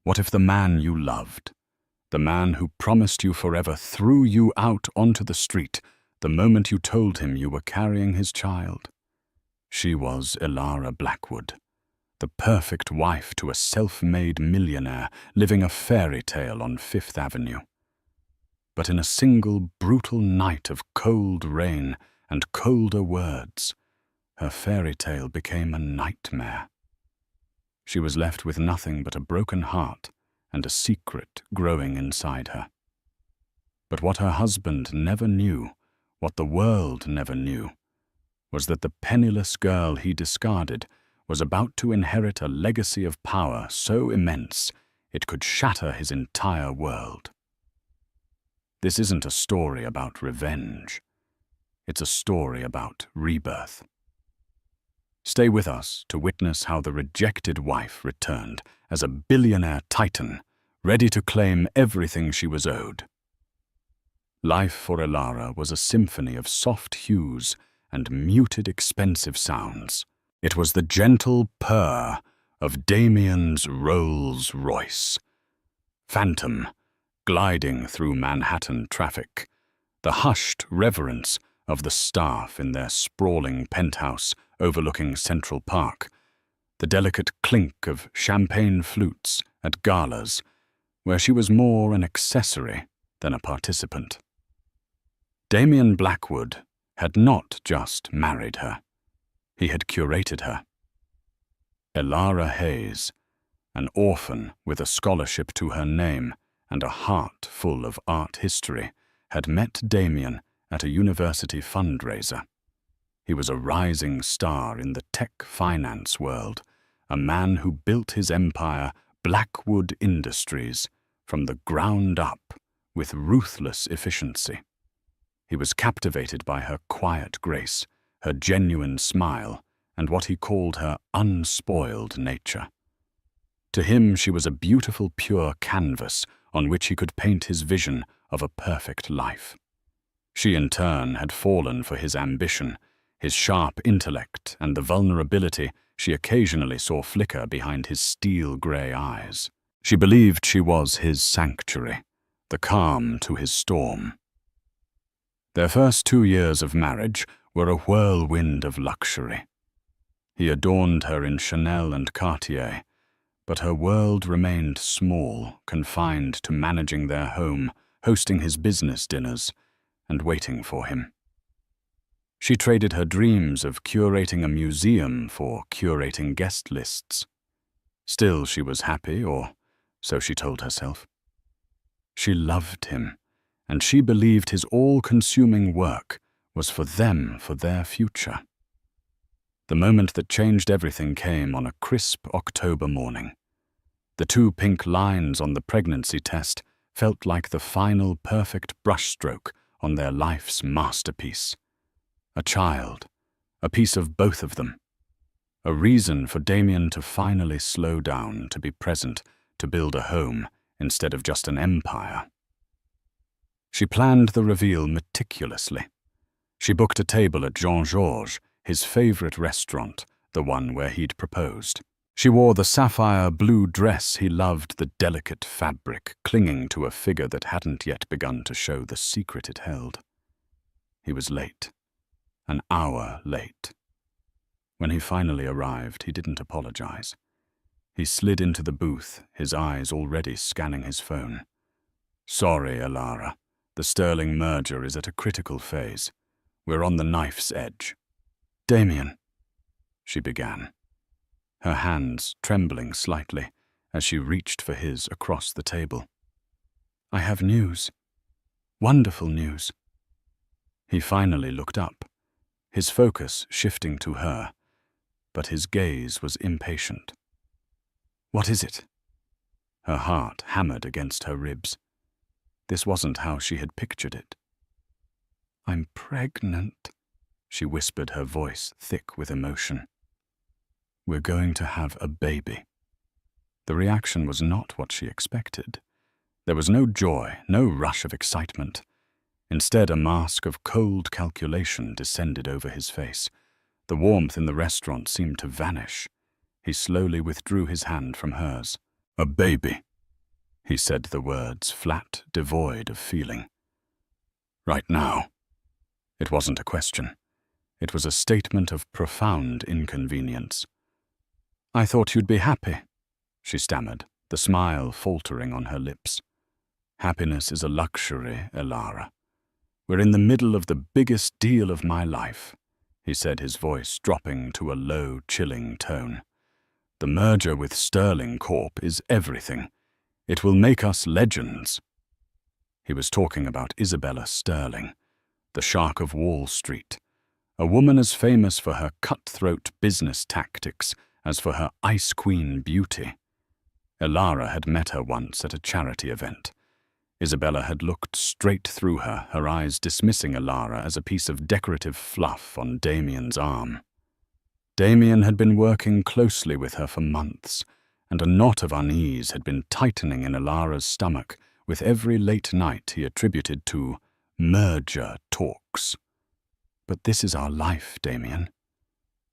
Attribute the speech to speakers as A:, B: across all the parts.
A: What if the man you loved, the man who promised you forever, threw you out onto the street the moment you told him you were carrying his child? She was Elara Blackwood, the perfect wife to a self-made millionaire living a fairy tale on Fifth Avenue. But in a single brutal night of cold rain and colder words, her fairy tale became a nightmare. She was left with nothing but a broken heart and a secret growing inside her. But what her husband never knew, what the world never knew, was that the penniless girl he discarded was about to inherit a legacy of power so immense it could shatter his entire world. This isn't a story about revenge. It's a story about rebirth. Stay with us to witness how the rejected wife returned as a billionaire titan, ready to claim everything she was owed. Life for Elara was a symphony of soft hues and muted, expensive sounds. It was the gentle purr of Damien's Rolls Royce, phantom gliding through Manhattan traffic, the hushed reverence of the staff in their sprawling penthouse overlooking Central Park, the delicate clink of champagne flutes at galas, where she was more an accessory than a participant. Damien Blackwood had not just married her. He had curated her. Elara Hayes, an orphan with a scholarship to her name and a heart full of art history, had met Damien at a university fundraiser. He was a rising star in the tech finance world, a man who built his empire, Blackwood Industries, from the ground up with ruthless efficiency. He was captivated by her quiet grace, her genuine smile, and what he called her unspoiled nature. To him, she was a beautiful, pure canvas on which he could paint his vision of a perfect life. She, in turn, had fallen for his ambition, his sharp intellect, and the vulnerability she occasionally saw flicker behind his steel-grey eyes. She believed she was his sanctuary, the calm to his storm. Their first 2 years of marriage were a whirlwind of luxury. He adorned her in Chanel and Cartier, but her world remained small, confined to managing their home, hosting his business dinners, and waiting for him. She traded her dreams of curating a museum for curating guest lists. Still, she was happy, or so she told herself. She loved him, and she believed his all-consuming work was for them, for their future. The moment that changed everything came on a crisp October morning. The 2 pink lines on the pregnancy test felt like the final perfect brushstroke on their life's masterpiece. A child, a piece of both of them. A reason for Damien to finally slow down, to be present, to build a home instead of just an empire. She planned the reveal meticulously. She booked a table at Jean-Georges, his favorite restaurant, the one where he'd proposed. She wore the sapphire blue dress he loved, the delicate fabric clinging to a figure that hadn't yet begun to show the secret it held. He was late. An hour late. When he finally arrived, he didn't apologize. He slid into the booth, his eyes already scanning his phone. "Sorry, Elara. The Sterling merger is at a critical phase. We're on the knife's edge." "Damien," she began, her hands trembling slightly as she reached for his across the table. "I have news. Wonderful news." He finally looked up, his focus shifting to her, but his gaze was impatient. "What is it?" Her heart hammered against her ribs. This wasn't how she had pictured it. "I'm pregnant," she whispered, her voice thick with emotion. "We're going to have a baby." The reaction was not what she expected. There was no joy, no rush of excitement. Instead, a mask of cold calculation descended over his face. The warmth in the restaurant seemed to vanish. He slowly withdrew his hand from hers. "A baby," He said the words flat, devoid of feeling. Right now. It wasn't a question. It was a statement of profound inconvenience. I thought you'd be happy, she stammered, the smile faltering on her lips. Happiness is a luxury, Elara. We're in the middle of the biggest deal of my life, he said, his voice dropping to a low, chilling tone. The merger with Sterling Corp is everything. It will make us legends. He was talking about Isabella Sterling, the Shark of Wall Street, a woman as famous for her cutthroat business tactics as for her Ice Queen beauty. Elara had met her once at a charity event. Isabella had looked straight through her, her eyes dismissing Elara as a piece of decorative fluff on Damien's arm. Damien had been working closely with her for months, and a knot of unease had been tightening in Elara's stomach with every late night he attributed to merger talks. But this is our life, Damien.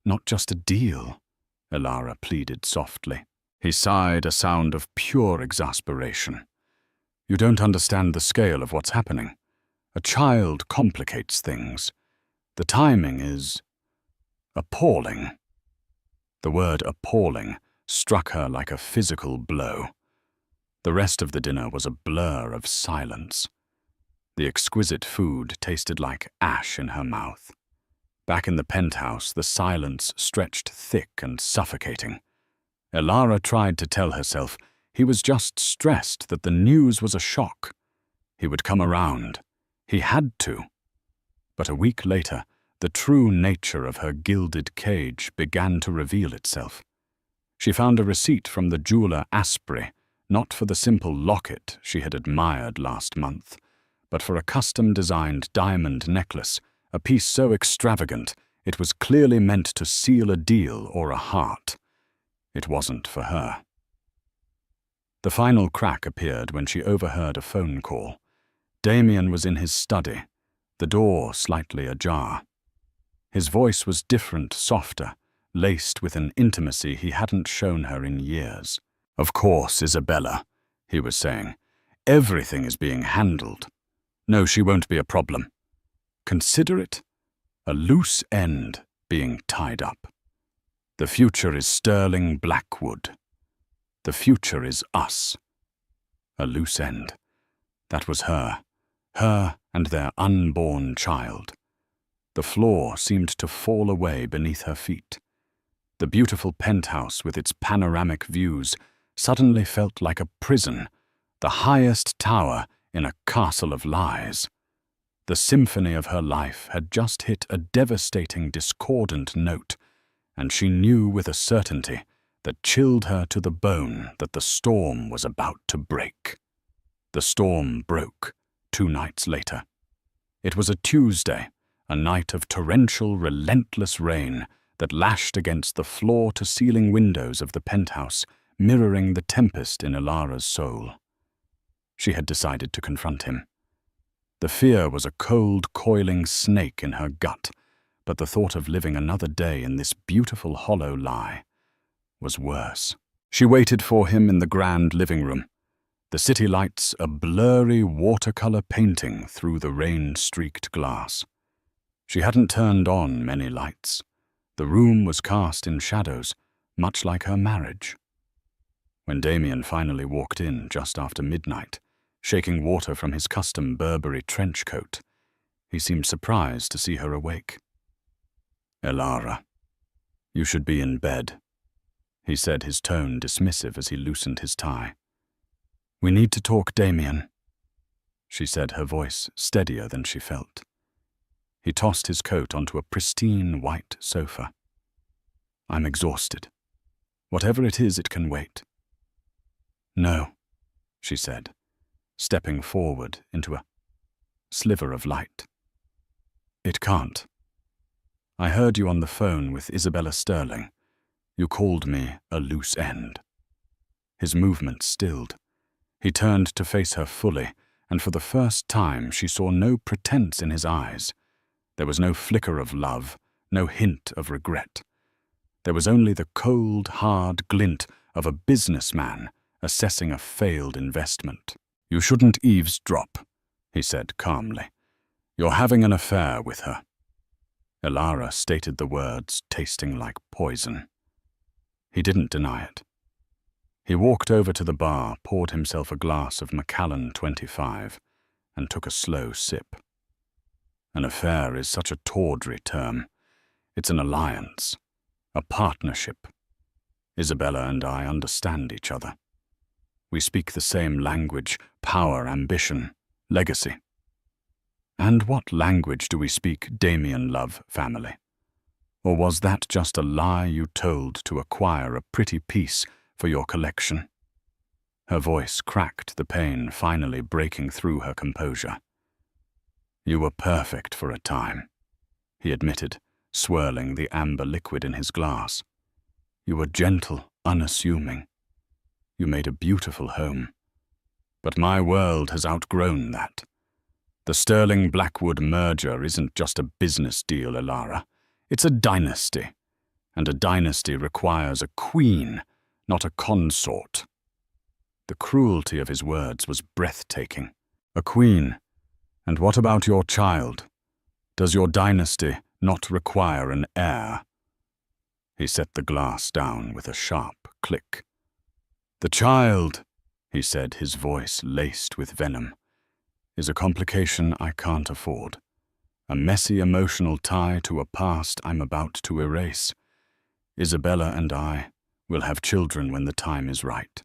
A: Not just a deal, Elara pleaded softly. He sighed, a sound of pure exasperation. You don't understand the scale of what's happening. A child complicates things. The timing is appalling. The word appalling struck her like a physical blow. The rest of the dinner was a blur of silence. The exquisite food tasted like ash in her mouth. Back in the penthouse, the silence stretched thick and suffocating. Elara tried to tell herself he was just stressed that the news was a shock. He would come around. He had to. But a week later, the true nature of her gilded cage began to reveal itself. She found a receipt from the jeweler Asprey, not for the simple locket she had admired last month, but for a custom-designed diamond necklace, a piece so extravagant it was clearly meant to seal a deal or a heart. It wasn't for her. The final crack appeared when she overheard a phone call. Damien was in his study, the door slightly ajar. His voice was different, softer, laced with an intimacy he hadn't shown her in years. Of course, Isabella, he was saying. Everything is being handled. No, she won't be a problem. Consider it a loose end being tied up. The future is Sterling Blackwood. The future is us. A loose end. That was her and their unborn child. The floor seemed to fall away beneath her feet. The beautiful penthouse with its panoramic views suddenly felt like a prison, the highest tower in a castle of lies. The symphony of her life had just hit a devastating discordant note, and she knew with a certainty that chilled her to the bone that the storm was about to break. The storm broke 2 nights later. It was a Tuesday, a night of torrential, relentless rain that lashed against the floor-to-ceiling windows of the penthouse, mirroring the tempest in Elara's soul. She had decided to confront him. The fear was a cold, coiling snake in her gut, but the thought of living another day in this beautiful hollow lie was worse. She waited for him in the grand living room, the city lights a blurry watercolor painting through the rain-streaked glass. She hadn't turned on many lights. The room was cast in shadows, much like her marriage. When Damien finally walked in just after midnight, shaking water from his custom Burberry trench coat, he seemed surprised to see her awake. "Elara, you should be in bed," he said, his tone dismissive as he loosened his tie. "We need to talk, Damien," she said, her voice steadier than she felt. He tossed his coat onto a pristine white sofa. "I'm exhausted. Whatever it is, it can wait." "No," she said, stepping forward into a sliver of light. "It can't. I heard you on the phone with Isabella Sterling. You called me a loose end." His movement stilled. He turned to face her fully, and for the first time she saw no pretense in his eyes. There was no flicker of love, no hint of regret. There was only the cold, hard glint of a businessman assessing a failed investment. "You shouldn't eavesdrop," he said calmly. "You're having an affair with her." Elara stated the words, tasting like poison. He didn't deny it. He walked over to the bar, poured himself a glass of Macallan 25, and took a slow sip. An affair is such a tawdry term. It's an alliance, a partnership. Isabella and I understand each other. We speak the same language: power, ambition, legacy. And what language do we speak, Damien love, family? Or was that just a lie you told to acquire a pretty piece for your collection? Her voice cracked, the pain finally breaking through her composure. "You were perfect for a time," he admitted, swirling the amber liquid in his glass. "You were gentle, unassuming. You made a beautiful home. But my world has outgrown that. The Sterling Blackwood merger isn't just a business deal, Elara. It's a dynasty. And a dynasty requires a queen, not a consort." The cruelty of his words was breathtaking. "A queen? And what about your child? Does your dynasty not require an heir?" He set the glass down with a sharp click. "The child," he said, his voice laced with venom, "is a complication I can't afford. A messy emotional tie to a past I'm about to erase. Isabella and I will have children when the time is right.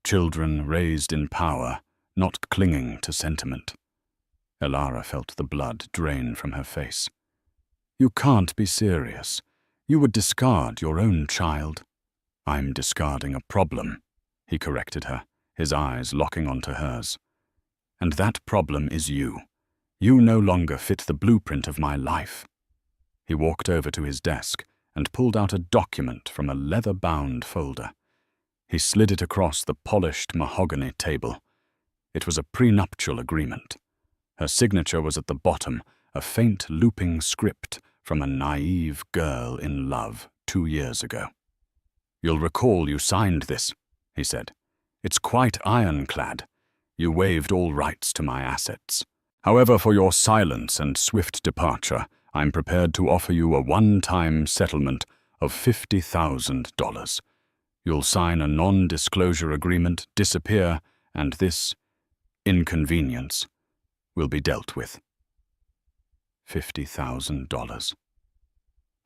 A: Children raised in power, not clinging to sentiment." Elara felt the blood drain from her face. "You can't be serious. You would discard your own child." "I'm discarding a problem," he corrected her, his eyes locking onto hers. "And that problem is you. You no longer fit the blueprint of my life." He walked over to his desk and pulled out a document from a leather-bound folder. He slid it across the polished mahogany table. It was a prenuptial agreement. Her signature was at the bottom, a faint looping script from a naive girl in love 2 years ago. "You'll recall you signed this," he said. "It's quite ironclad. You waived all rights to my assets. However, for your silence and swift departure, I'm prepared to offer you a one-time settlement of $50,000. You'll sign a non-disclosure agreement, disappear, and this inconvenience will be dealt with." $50,000.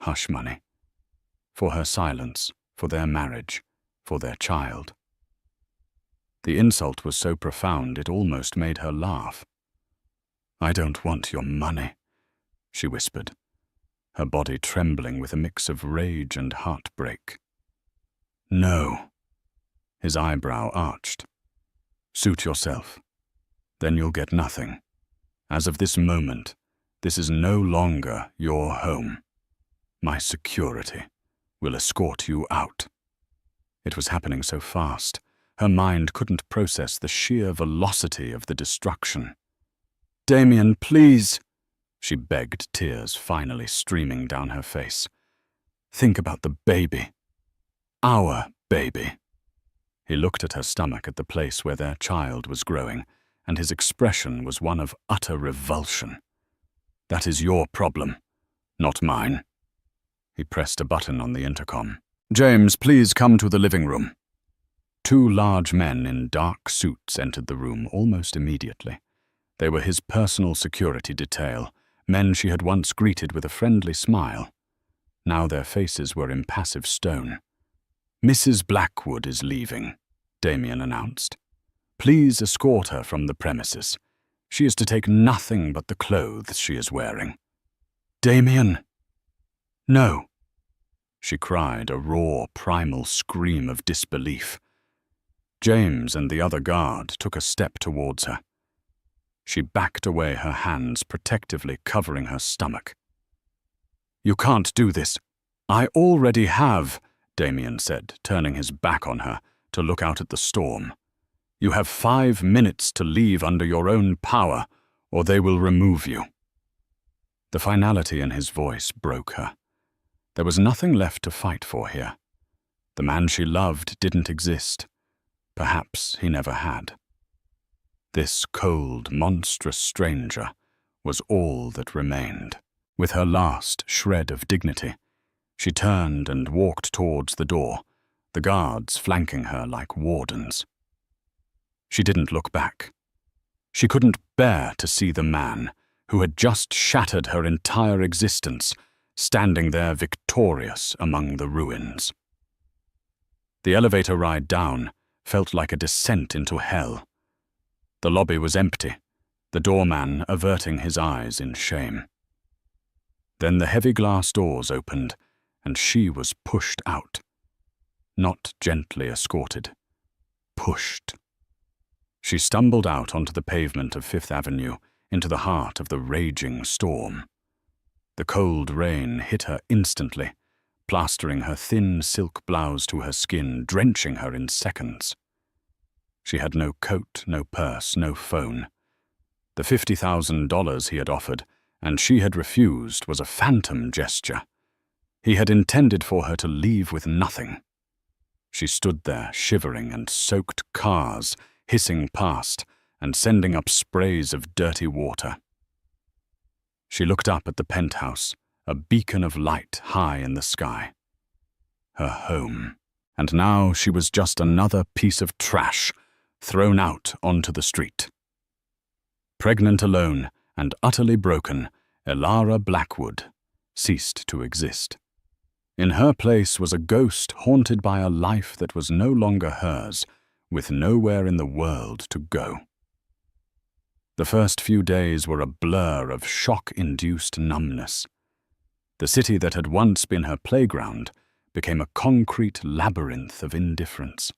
A: Hush money. For her silence, for their marriage, for their child. The insult was so profound it almost made her laugh. "I don't want your money," she whispered, her body trembling with a mix of rage and heartbreak. "No." His eyebrow arched. "Suit yourself. Then you'll get nothing. As of this moment, this is no longer your home. My security will escort you out." It was happening so fast, her mind couldn't process the sheer velocity of the destruction. "Damien, please," she begged, tears finally streaming down her face. "Think about the baby. Our baby." He looked at her stomach, at the place where their child was growing, and his expression was one of utter revulsion. "That is your problem, not mine." He pressed a button on the intercom. "James, please come to the living room." 2 large men in dark suits entered the room almost immediately. They were his personal security detail, men she had once greeted with a friendly smile. Now their faces were impassive stone. "Mrs. Blackwood is leaving," Damien announced. "Please escort her from the premises. She is to take nothing but the clothes she is wearing." "Damien!" "No," she cried, a raw, primal scream of disbelief. James and the other guard took a step towards her. She backed away, her hands protectively covering her stomach. "You can't do this." "I already have," Damien said, turning his back on her to look out at the storm. "You have 5 minutes to leave under your own power, or they will remove you." The finality in his voice broke her. There was nothing left to fight for here. The man she loved didn't exist. Perhaps he never had. This cold, monstrous stranger was all that remained. With her last shred of dignity, she turned and walked towards the door, the guards flanking her like wardens. She didn't look back. She couldn't bear to see the man who had just shattered her entire existence standing there victorious among the ruins. The elevator ride down felt like a descent into hell. The lobby was empty, the doorman averting his eyes in shame. Then the heavy glass doors opened, and she was pushed out. Not gently escorted. Pushed. She stumbled out onto the pavement of Fifth Avenue, into the heart of the raging storm. The cold rain hit her instantly, plastering her thin silk blouse to her skin, drenching her in seconds. She had no coat, no purse, no phone. The $50,000 he had offered, and she had refused, was a phantom gesture. He had intended for her to leave with nothing. She stood there, shivering, and soaked cars hissing past and sending up sprays of dirty water. She looked up at the penthouse, a beacon of light high in the sky. Her home. And now she was just another piece of trash thrown out onto the street. Pregnant alone and utterly broken, Elara Blackwood ceased to exist. In her place was a ghost haunted by a life that was no longer hers, with nowhere in the world to go. The first few days were a blur of shock-induced numbness. The city that had once been her playground became a concrete labyrinth of indifference.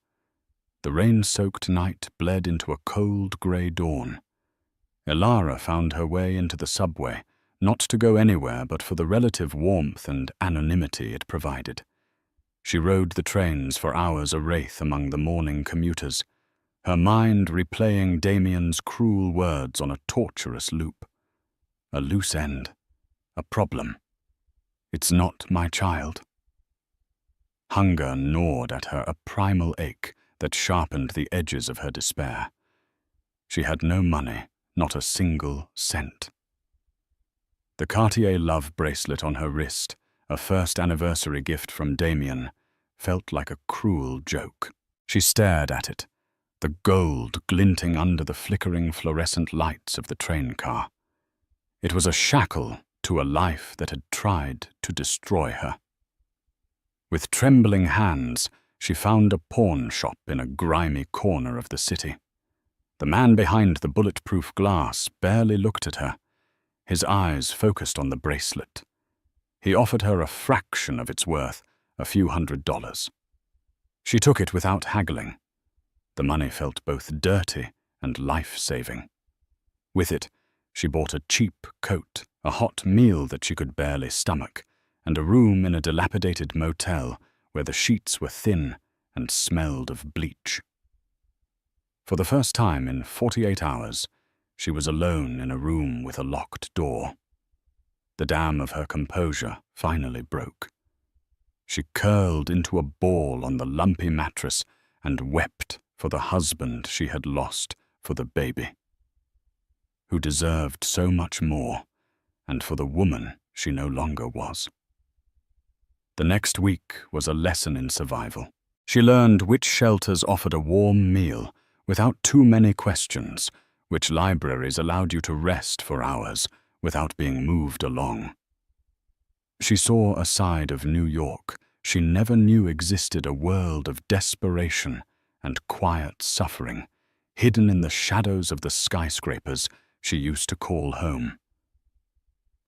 A: The rain-soaked night bled into a cold grey dawn. Elara found her way into the subway, not to go anywhere but for the relative warmth and anonymity it provided. She rode the trains for hours a wraith among the morning commuters, her mind replaying Damien's cruel words on a torturous loop. A loose end. A problem. It's not my child. Hunger gnawed at her, a primal ache that sharpened the edges of her despair. She had no money, not a single cent. The Cartier love bracelet on her wrist, a first anniversary gift from Damien, felt like a cruel joke. She stared at it, the gold glinting under the flickering fluorescent lights of the train car. It was a shackle to a life that had tried to destroy her. With trembling hands, she found a pawn shop in a grimy corner of the city. The man behind the bulletproof glass barely looked at her, his eyes focused on the bracelet. He offered her a fraction of its worth, a few $100s. She took it without haggling. The money felt both dirty and life-saving. With it, she bought a cheap coat, a hot meal that she could barely stomach, and a room in a dilapidated motel where the sheets were thin and smelled of bleach. For the first time in 48 hours, she was alone in a room with a locked door. The dam of her composure finally broke. She curled into a ball on the lumpy mattress and wept for the husband she had lost for the baby, who deserved so much more, and for the woman she no longer was. The next week was a lesson in survival. She learned which shelters offered a warm meal without too many questions, which libraries allowed you to rest for hours without being moved along. She saw a side of New York she never knew existed, a world of desperation and quiet suffering, hidden in the shadows of the skyscrapers she used to call home.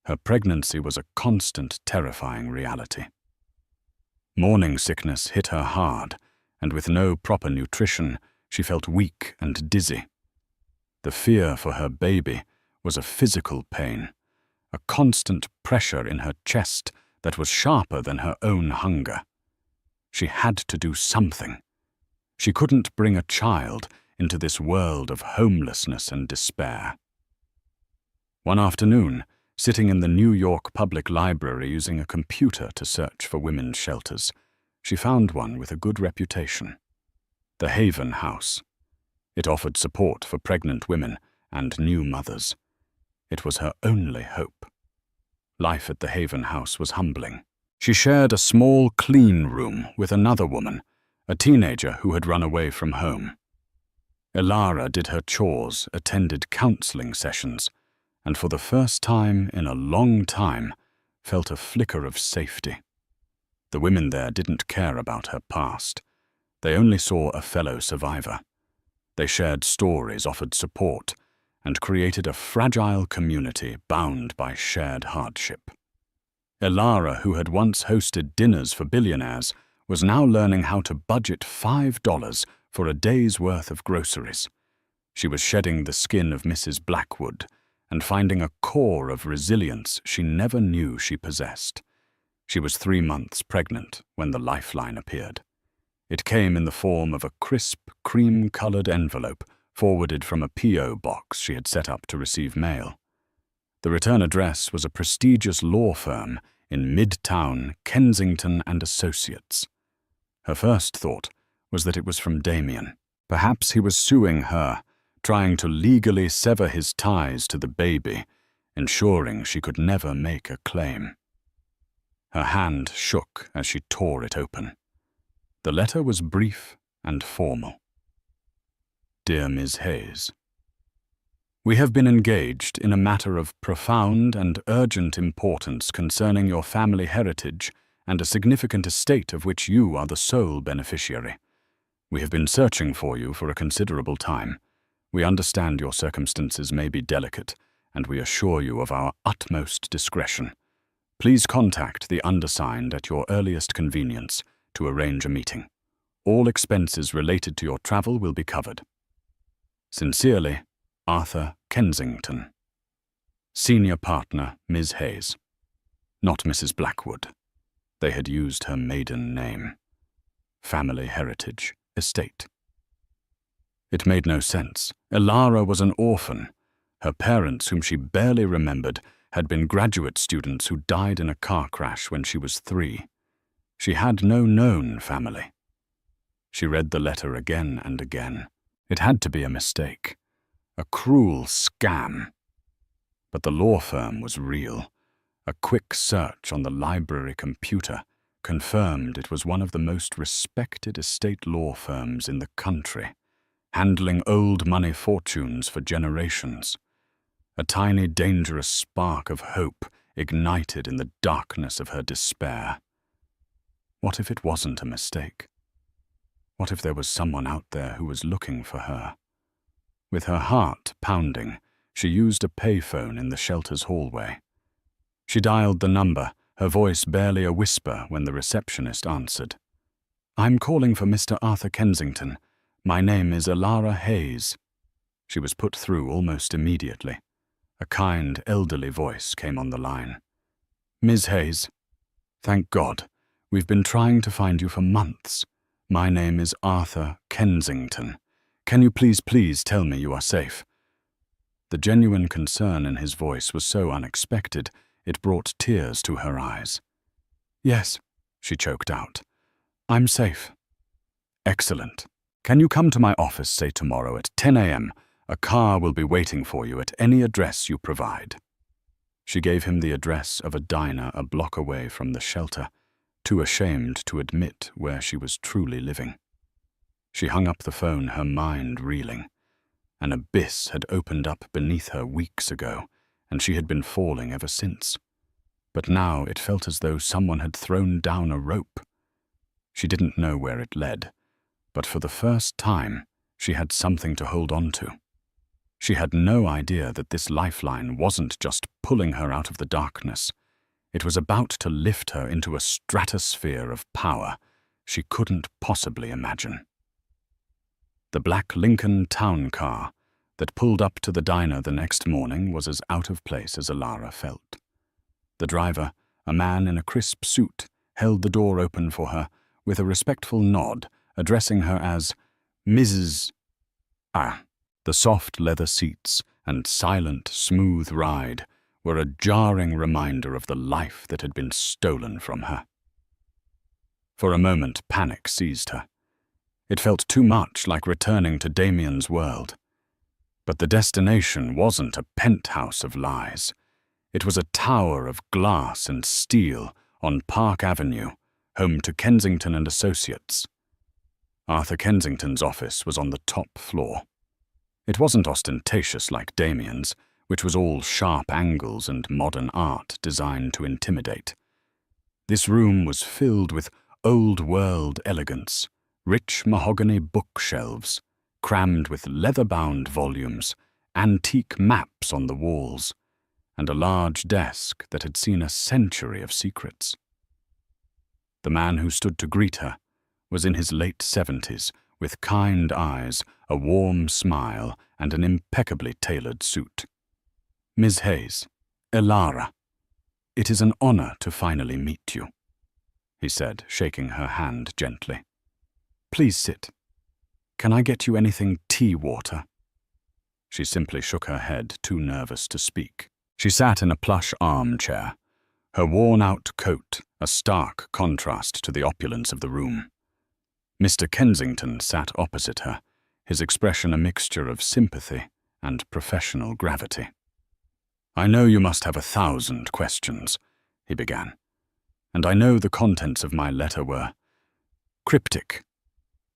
A: Her pregnancy was a constant, terrifying reality. Morning sickness hit her hard, and with no proper nutrition, she felt weak and dizzy. The fear for her baby was a physical pain, a constant pressure in her chest that was sharper than her own hunger. She had to do something. She couldn't bring a child into this world of homelessness and despair. One afternoon, sitting in the New York Public Library using a computer to search for women's shelters, she found one with a good reputation. The Haven House. It offered support for pregnant women and new mothers. It was her only hope. Life at the Haven House was humbling. She shared a small, clean room with another woman, a teenager who had run away from home. Elara did her chores, attended counseling sessions, and for the first time in a long time, felt a flicker of safety. The women there didn't care about her past. They only saw a fellow survivor. They shared stories, offered support, and created a fragile community bound by shared hardship. Elara, who had once hosted dinners for billionaires, was now learning how to budget $5 for a day's worth of groceries. She was shedding the skin of Mrs. Blackwood and finding a core of resilience she never knew she possessed. She was 3 months pregnant when the lifeline appeared. It came in the form of a crisp, cream-colored envelope forwarded from a P.O. box she had set up to receive mail. The return address was a prestigious law firm in Midtown, Kensington and Associates. Her first thought was that it was from Damien. Perhaps he was suing her, trying to legally sever his ties to the baby, ensuring she could never make a claim. Her hand shook as she tore it open. The letter was brief and formal. Dear Ms. Hayes, we have been engaged in a matter of profound and urgent importance concerning your family heritage and a significant estate of which you are the sole beneficiary. We have been searching for you for a considerable time. We understand your circumstances may be delicate, and we assure you of our utmost discretion. Please contact the undersigned at your earliest convenience to arrange a meeting. All expenses related to your travel will be covered. Sincerely, Arthur Kensington. Senior partner, Ms. Hayes. Not Mrs. Blackwood. They had used her maiden name. Family heritage, estate. It made no sense. Elara was an orphan. Her parents, whom she barely remembered, had been graduate students who died in a car crash when she was 3. She had no known family. She read the letter again and again. It had to be a mistake. A cruel scam. But the law firm was real. A quick search on the library computer confirmed it was one of the most respected estate law firms in the country, handling old money fortunes for generations. A tiny, dangerous spark of hope ignited in the darkness of her despair. What if it wasn't a mistake? What if there was someone out there who was looking for her? With her heart pounding, she used a payphone in the shelter's hallway. She dialed the number, her voice barely a whisper when the receptionist answered. I'm calling for Mr. Arthur Kensington. My name is Elara Hayes. She was put through almost immediately. A kind, elderly voice came on the line. Ms. Hayes, thank God. We've been trying to find you for months. My name is Arthur Kensington. Can you please tell me you are safe? The genuine concern in his voice was so unexpected, it brought tears to her eyes. Yes, she choked out. I'm safe. Excellent. Can you come to my office, say tomorrow at 10 a.m.? A car will be waiting for you at any address you provide. She gave him the address of a diner a block away from the shelter, too ashamed to admit where she was truly living. She hung up the phone, her mind reeling. An abyss had opened up beneath her weeks ago, and she had been falling ever since. But now it felt as though someone had thrown down a rope. She didn't know where it led, but for the first time, she had something to hold on to. She had no idea that this lifeline wasn't just pulling her out of the darkness. It was about to lift her into a stratosphere of power she couldn't possibly imagine. The black Lincoln town car that pulled up to the diner the next morning was as out of place as Elara felt. The driver, a man in a crisp suit, held the door open for her with a respectful nod, addressing her as Mrs. The soft leather seats and silent, smooth ride were a jarring reminder of the life that had been stolen from her. For a moment, panic seized her. It felt too much like returning to Damien's world. But the destination wasn't a penthouse of lies. It was a tower of glass and steel on Park Avenue, home to Kensington and Associates. Arthur Kensington's office was on the top floor. It wasn't ostentatious like Damien's, which was all sharp angles and modern art designed to intimidate. This room was filled with old-world elegance, rich mahogany bookshelves, crammed with leather-bound volumes, antique maps on the walls, and a large desk that had seen a century of secrets. The man who stood to greet her was in his late 70s, with kind eyes, a warm smile, and an impeccably tailored suit. Miss Hayes, Elara, it is an honor to finally meet you, he said, shaking her hand gently. Please sit. Can I get you anything tea-water? She simply shook her head, too nervous to speak. She sat in a plush armchair, her worn-out coat a stark contrast to the opulence of the room. Mr. Kensington sat opposite her, his expression a mixture of sympathy and professional gravity. I know you must have 1,000 questions, he began, and I know the contents of my letter were cryptic.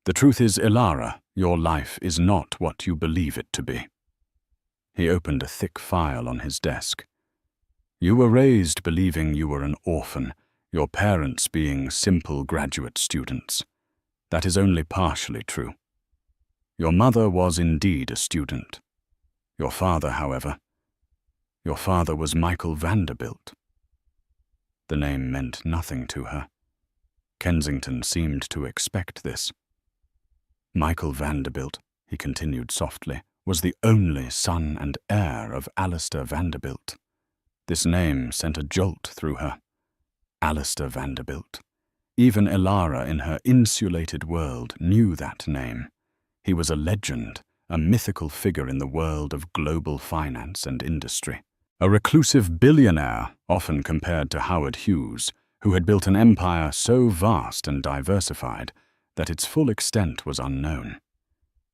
A: The truth is, Elara, your life is not what you believe it to be. He opened a thick file on his desk. You were raised believing you were an orphan, your parents being simple graduate students. That is only partially true. Your mother was indeed a student. Your father, however, your father was Michael Vanderbilt. The name meant nothing to her. Kensington seemed to expect this. Michael Vanderbilt, he continued softly, was the only son and heir of Alistair Vanderbilt. This name sent a jolt through her. Alistair Vanderbilt. Even Elara in her insulated world knew that name. He was a legend, a mythical figure in the world of global finance and industry. A reclusive billionaire, often compared to Howard Hughes, who had built an empire so vast and diversified that its full extent was unknown.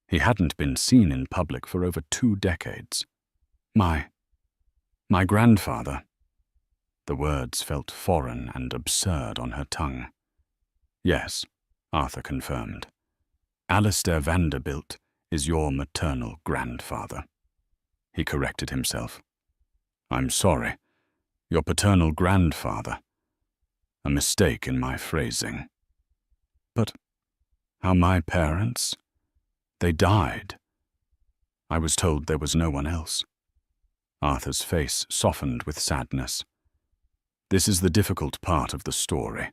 A: He hadn't been seen in public for over 2 decades. My grandfather. The words felt foreign and absurd on her tongue. Yes, Arthur confirmed. Alistair Vanderbilt is your maternal grandfather. He corrected himself. I'm sorry, your paternal grandfather. A mistake in my phrasing. But how my parents? They died. I was told there was no one else. Arthur's face softened with sadness. This is the difficult part of the story.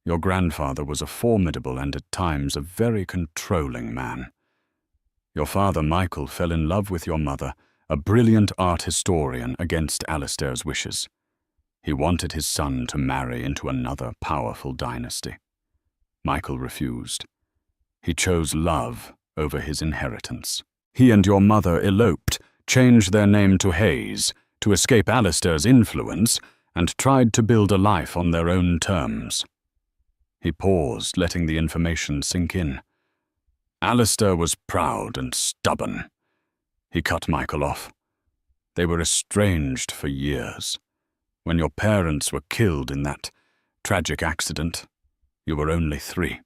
A: Your grandfather was a formidable and at times a very controlling man. Your father, Michael, fell in love with your mother, a brilliant art historian, against Alistair's wishes. He wanted his son to marry into another powerful dynasty. Michael refused. He chose love over his inheritance. He and your mother eloped, changed their name to Hayes, to escape Alistair's influence, and tried to build a life on their own terms. He paused, letting the information sink in. Alistair was proud and stubborn. He cut Michael off. They were estranged for years. When your parents were killed in that tragic accident, you were only 3.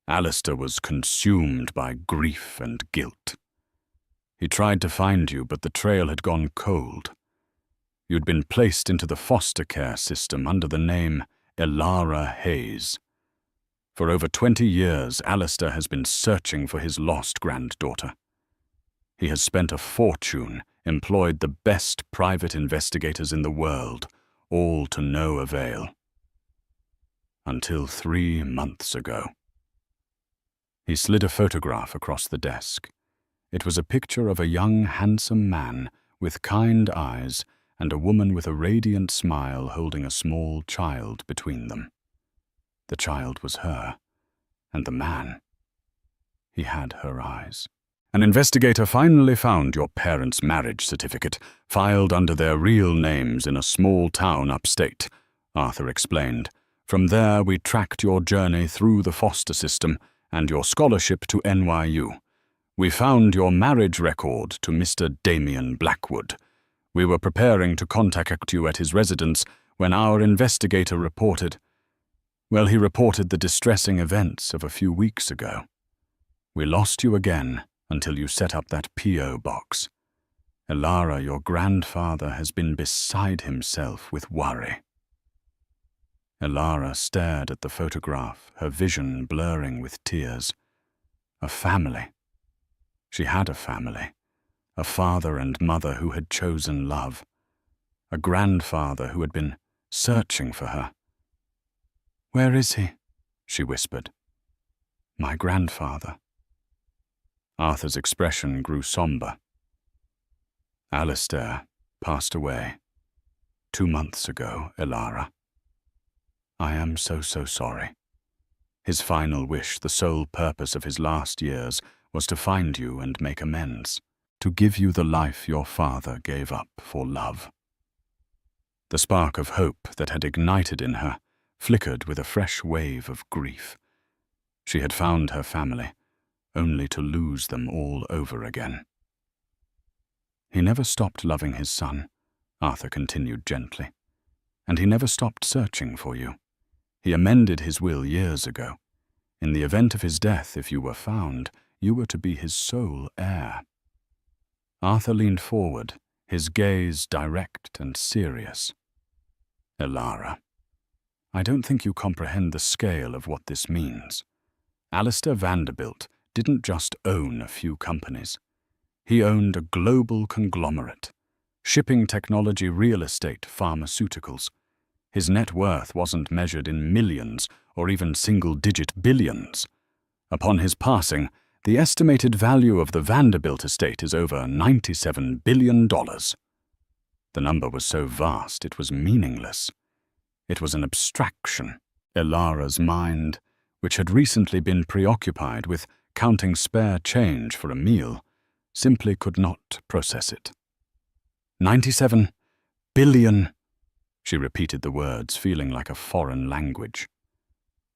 A: Alistair was consumed by grief and guilt. He tried to find you, but the trail had gone cold. You'd been placed into the foster care system under the name Elara Hayes. For over 20 years, Alistair has been searching for his lost granddaughter. He has spent a fortune, employed the best private investigators in the world, all to no avail. Until 3 months ago. He slid a photograph across the desk. It was a picture of a young, handsome man with kind eyes and a woman with a radiant smile holding a small child between them. The child was her, and the man, he had her eyes. An investigator finally found your parents' marriage certificate, filed under their real names in a small town upstate, Arthur explained. From there we tracked your journey through the foster system and your scholarship to NYU. We found your marriage record to Mr. Damien Blackwood. We were preparing to contact you at his residence when our investigator reported. Well, he reported the distressing events of a few weeks ago. We lost you again until you set up that P.O. box. Elara, your grandfather has been beside himself with worry. Elara stared at the photograph, her vision blurring with tears. A family. She had a family. A father and mother who had chosen love. A grandfather who had been searching for her. "Where is he?" she whispered. "My grandfather." Arthur's expression grew somber. "Alistair passed away 2 months ago, Elara. I am so sorry. His final wish, the sole purpose of his last years, was to find you and make amends, to give you the life your father gave up for love." The spark of hope that had ignited in her flickered with a fresh wave of grief. She had found her family, only to lose them all over again. "He never stopped loving his son," Arthur continued gently, "and he never stopped searching for you. He amended his will years ago. In the event of his death, if you were found, you were to be his sole heir." Arthur leaned forward, his gaze direct and serious. "Elara, I don't think you comprehend the scale of what this means. Alistair Vanderbilt didn't just own a few companies. He owned a global conglomerate, shipping technology, real estate, pharmaceuticals. His net worth wasn't measured in millions or even single-digit billions. Upon his passing, the estimated value of the Vanderbilt estate is over $97 billion. The number was so vast it was meaningless. It was an abstraction. Elara's mind, which had recently been preoccupied with counting spare change for a meal, simply could not process it. 97 billion, she repeated the words, feeling like a foreign language.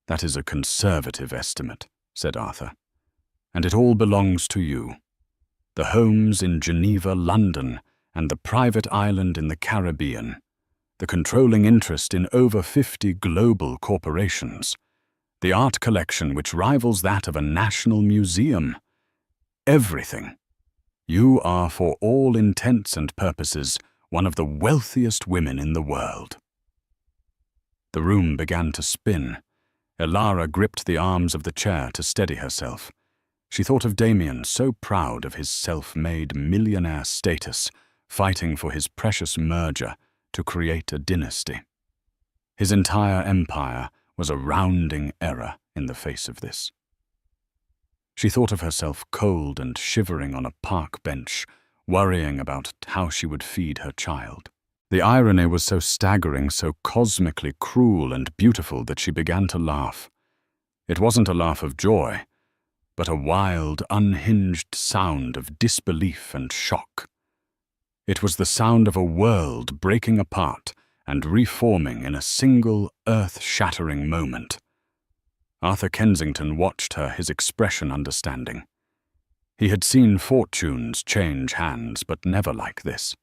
A: "That is a conservative estimate," said Arthur, "and it all belongs to you. The homes in Geneva, London, and the private island in the Caribbean, the controlling interest in over 50 global corporations, the art collection which rivals that of a national museum. Everything. You are, for all intents and purposes, one of the wealthiest women in the world." The room began to spin. Elara gripped the arms of the chair to steady herself. She thought of Damien, so proud of his self-made millionaire status, fighting for his precious merger to create a dynasty. His entire empire was a rounding error in the face of this. She thought of herself cold and shivering on a park bench, worrying about how she would feed her child. The irony was so staggering, so cosmically cruel and beautiful that she began to laugh. It wasn't a laugh of joy, but a wild, unhinged sound of disbelief and shock. It was the sound of a world breaking apart and reforming in a single, earth-shattering moment. Arthur Kensington watched her, his expression understanding. He had seen fortunes change hands, but never like this.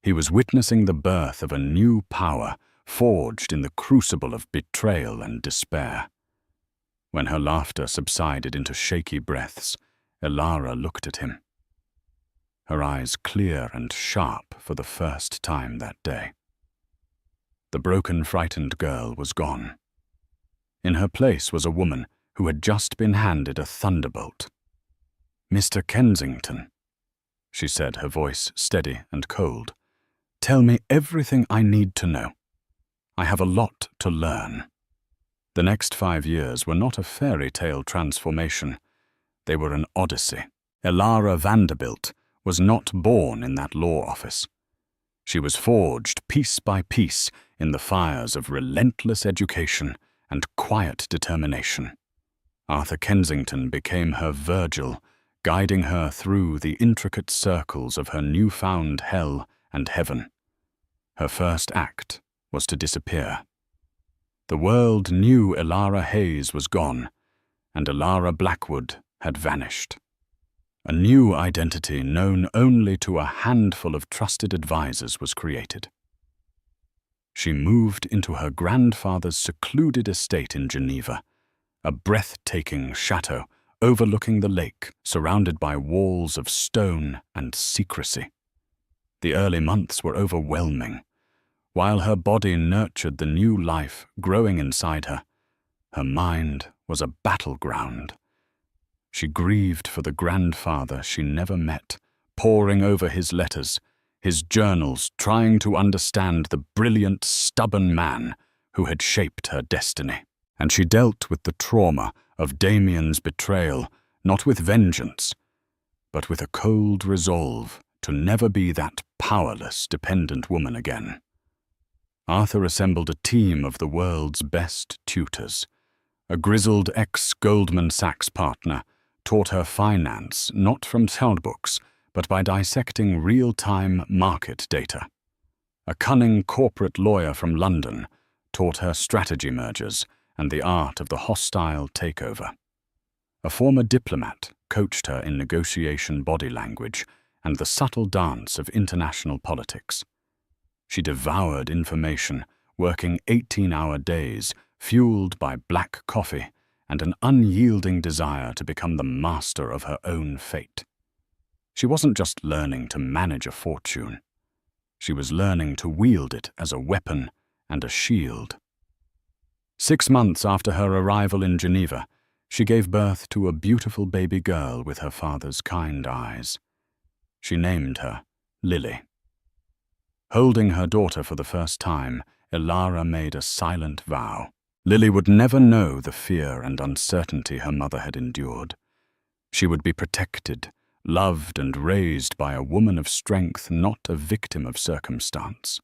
A: He was witnessing the birth of a new power forged in the crucible of betrayal and despair. When her laughter subsided into shaky breaths, Elara looked at him, her eyes clear and sharp for the first time that day. The broken, frightened girl was gone. In her place was a woman who had just been handed a thunderbolt. "Mr. Kensington," she said, her voice steady and cold, "tell me everything I need to know. I have a lot to learn." The next 5 years were not a fairy tale transformation. They were an odyssey. Elara Vanderbilt was not born in that law office. She was forged piece by piece in the fires of relentless education and quiet determination. Arthur Kensington became her Virgil, guiding her through the intricate circles of her newfound hell and heaven. Her first act was to disappear. The world knew Elara Hayes was gone, and Elara Blackwood had vanished. A new identity known only to a handful of trusted advisors was created. She moved into her grandfather's secluded estate in Geneva, a breathtaking chateau overlooking the lake, surrounded by walls of stone and secrecy. The early months were overwhelming. While her body nurtured the new life growing inside her, her mind was a battleground. She grieved for the grandfather she never met, poring over his letters, his journals, trying to understand the brilliant, stubborn man who had shaped her destiny. And she dealt with the trauma of Damien's betrayal, not with vengeance, but with a cold resolve to never be that powerless, dependent woman again. Arthur assembled a team of the world's best tutors. A grizzled ex-Goldman Sachs partner taught her finance not from soundbooks, but by dissecting real-time market data. A cunning corporate lawyer from London taught her strategy mergers and the art of the hostile takeover. A former diplomat coached her in negotiation body language and the subtle dance of international politics. She devoured information, working 18-hour days, fueled by black coffee and an unyielding desire to become the master of her own fate. She wasn't just learning to manage a fortune. She was learning to wield it as a weapon and a shield. 6 months after her arrival in Geneva, she gave birth to a beautiful baby girl with her father's kind eyes. She named her Lily. Holding her daughter for the first time, Elara made a silent vow. Lily would never know the fear and uncertainty her mother had endured. She would be protected, loved and raised by a woman of strength, not a victim of circumstance.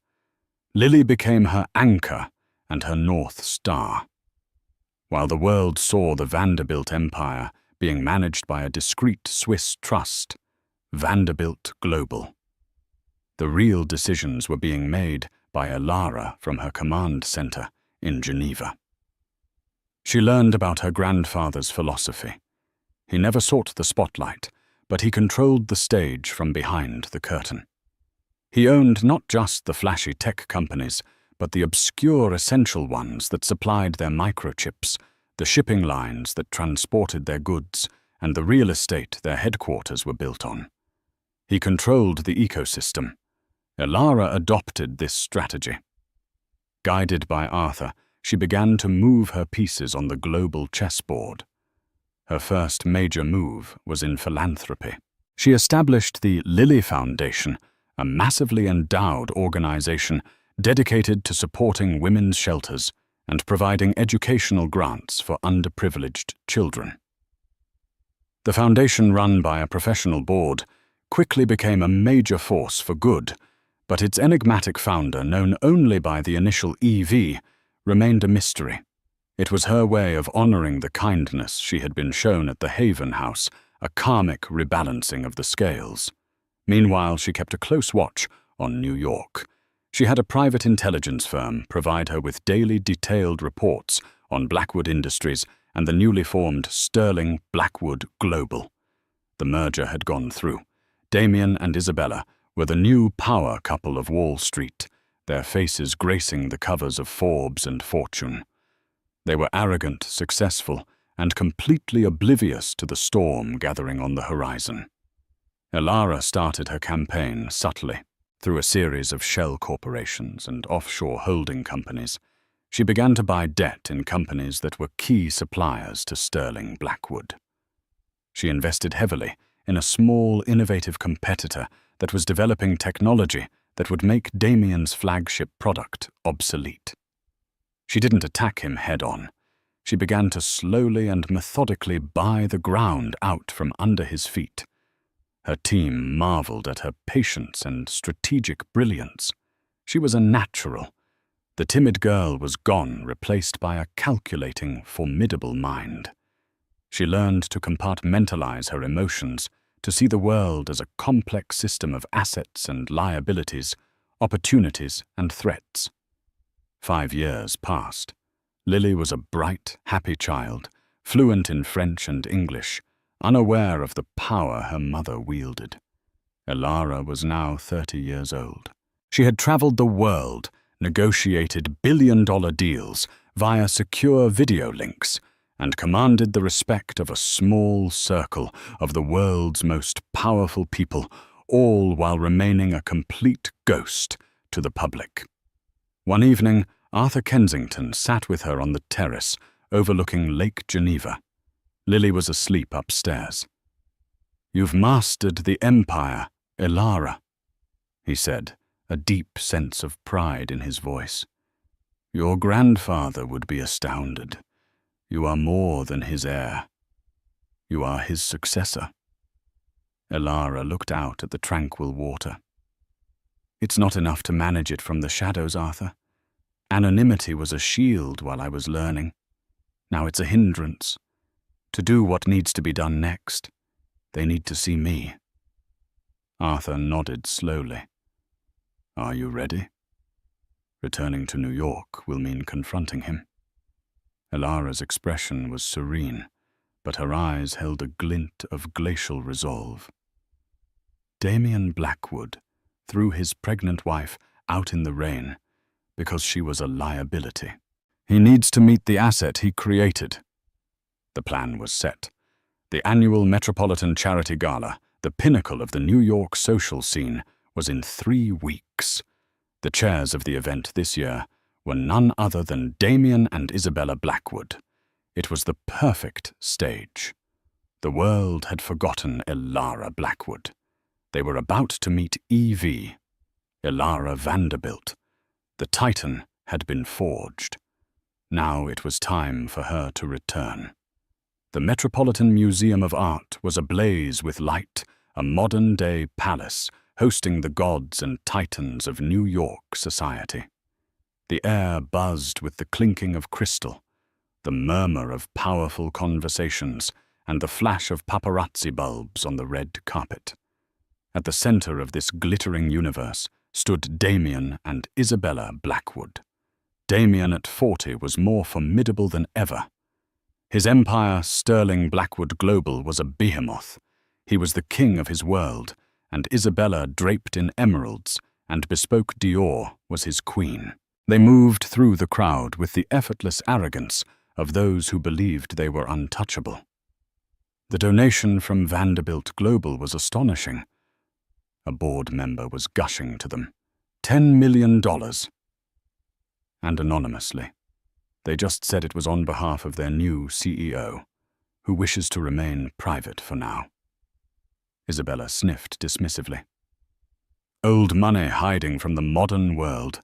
A: Lily became her anchor and her North Star. While the world saw the Vanderbilt empire being managed by a discreet Swiss trust, Vanderbilt Global, the real decisions were being made by Elara from her command center in Geneva. She learned about her grandfather's philosophy. He never sought the spotlight, but he controlled the stage from behind the curtain. He owned not just the flashy tech companies, but the obscure essential ones that supplied their microchips, the shipping lines that transported their goods, and the real estate their headquarters were built on. He controlled the ecosystem. Elara adopted this strategy. Guided by Arthur, she began to move her pieces on the global chessboard. Her first major move was in philanthropy. She established the Lily Foundation, a massively endowed organization dedicated to supporting women's shelters and providing educational grants for underprivileged children. The foundation, run by a professional board, quickly became a major force for good, but its enigmatic founder, known only by the initial EV, remained a mystery. It was her way of honoring the kindness she had been shown at the Haven House, a karmic rebalancing of the scales. Meanwhile, she kept a close watch on New York. She had a private intelligence firm provide her with daily detailed reports on Blackwood Industries and the newly formed Sterling Blackwood Global. The merger had gone through. Damien and Isabella were the new power couple of Wall Street, their faces gracing the covers of Forbes and Fortune. They were arrogant, successful, and completely oblivious to the storm gathering on the horizon. Elara started her campaign subtly. Through a series of shell corporations and offshore holding companies, she began to buy debt in companies that were key suppliers to Sterling Blackwood. She invested heavily in a small, innovative competitor that was developing technology that would make Damien's flagship product obsolete. She didn't attack him head-on. She began to slowly and methodically buy the ground out from under his feet. Her team marveled at her patience and strategic brilliance. She was a natural. The timid girl was gone, replaced by a calculating, formidable mind. She learned to compartmentalize her emotions, to see the world as a complex system of assets and liabilities, opportunities and threats. 5 years passed. Lily was a bright, happy child, fluent in French and English, unaware of the power her mother wielded. Elara was now 30 years old. She had traveled the world, negotiated billion-dollar deals via secure video links, and commanded the respect of a small circle of the world's most powerful people, all while remaining a complete ghost to the public. One evening, Arthur Kensington sat with her on the terrace overlooking Lake Geneva. Lily was asleep upstairs. "You've mastered the empire, Elara," he said, a deep sense of pride in his voice. "Your grandfather would be astounded. You are more than his heir. You are his successor." Elara looked out at the tranquil water. "It's not enough to manage it from the shadows, Arthur. Anonymity was a shield while I was learning. Now it's a hindrance. To do what needs to be done next, they need to see me." Arthur nodded slowly. "Are you ready? Returning to New York will mean confronting him." Elara's expression was serene, but her eyes held a glint of glacial resolve. Damien Blackwood threw his pregnant wife out in the rain because she was a liability. He needs to meet the asset he created. The plan was set. The annual Metropolitan Charity Gala, the pinnacle of the New York social scene, was in 3 weeks. The chairs of the event this year were none other than Damien and Isabella Blackwood. It was the perfect stage. The world had forgotten Elara Blackwood. They were about to meet Evie, Elara Vanderbilt. The Titan had been forged. Now it was time for her to return. The Metropolitan Museum of Art was ablaze with light, a modern-day palace hosting the gods and titans of New York society. The air buzzed with the clinking of crystal, the murmur of powerful conversations, and the flash of paparazzi bulbs on the red carpet. At the center of this glittering universe stood Damien and Isabella Blackwood. Damien at 40 was more formidable than ever. His empire, Sterling Blackwood Global, was a behemoth. He was the king of his world, and Isabella, draped in emeralds and bespoke Dior, was his queen. They moved through the crowd with the effortless arrogance of those who believed they were untouchable. The donation from Vanderbilt Global was astonishing. A board member was gushing to them. $10 million. And anonymously. They just said it was on behalf of their new CEO, who wishes to remain private for now. Isabella sniffed dismissively. Old money hiding from the modern world.